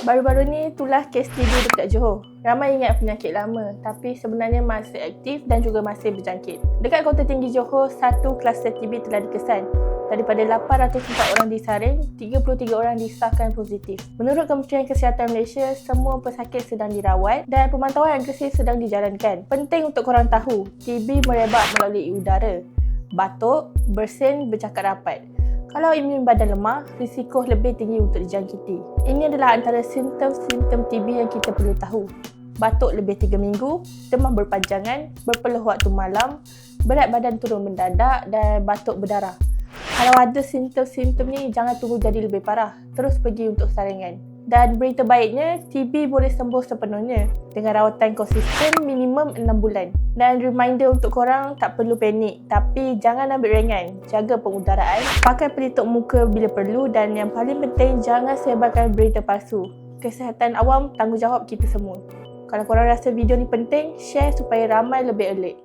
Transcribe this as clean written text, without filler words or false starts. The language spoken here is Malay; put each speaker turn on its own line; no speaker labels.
Baru-baru ni tulah kes TB dekat Johor. Ramai ingat penyakit lama, tapi sebenarnya masih aktif dan juga masih berjangkit. Dekat Kota Tinggi Johor, satu kluster TB telah dikesan. Daripada 804 orang disaring, 33 orang disahkan positif. Menurut Kementerian Kesihatan Malaysia, semua pesakit sedang dirawat dan pemantauan agresif sedang dijalankan. Penting untuk korang tahu, TB merebak melalui udara, batuk, bersin, bercakap rapat. Kalau imun badan lemah, risiko lebih tinggi untuk dijangkiti. Ini adalah antara simptom-simptom TB yang kita perlu tahu. Batuk lebih 3 minggu, demam berpanjangan, berpeluh waktu malam, berat badan turun mendadak dan batuk berdarah. Kalau ada simptom-simptom ni, jangan tunggu jadi lebih parah. Terus pergi untuk saringan. Dan berita baiknya, TB boleh sembuh sepenuhnya dengan rawatan konsisten minimum 6 bulan. Dan reminder untuk korang, tak perlu panik. Tapi jangan ambil ringan. Jaga pengudaraan, pakai pelitup muka bila perlu dan yang paling penting, jangan sebarkan berita palsu. Kesihatan awam tanggungjawab kita semua. Kalau korang rasa video ni penting, share supaya ramai lebih alert.